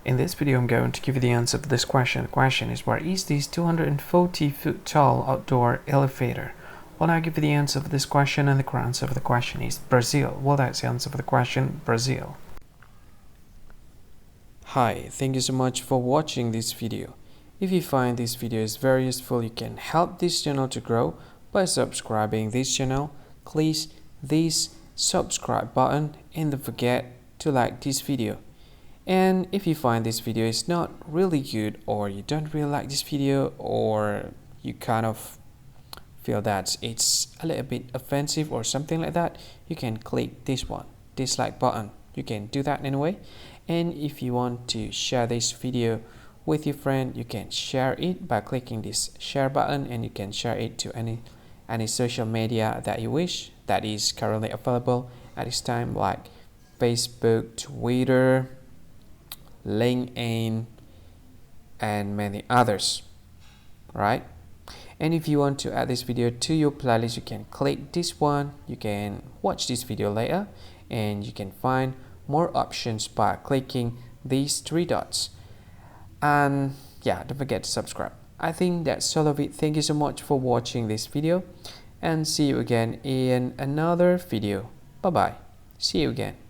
In this video, I'm going to give you the answer to this question. The question is, where is this 240-foot tall outdoor elevator? Well, I'll give you the answer for this question, and the correct answer for the question is Brazil. Well, that's the answer for the question, Brazil. Hi, thank you so much for watching this video. If you find this video is very useful, you can help this channel to grow by subscribing this channel. Click this subscribe button and don't forget to like this video. And if you find this video is not really good, or you don't really like this video, or you kind of feel that it's a little bit offensive or something like that, you can click this one, dislike button. You can do that anyway. And if you want to share this video with your friend, you can share it by clicking this share button, and you can share it to any social media that you wish that is currently available at this time, like Facebook, Twitter, LinkedIn, and many others, right? And if you want to add this video to your playlist, you can click this one. You can watch this video later, and you can find more options by clicking these three dots. And yeah, don't forget to subscribe. I think that's all of it. Thank you so much for watching this video, and see you again in another video. Bye bye. See you again.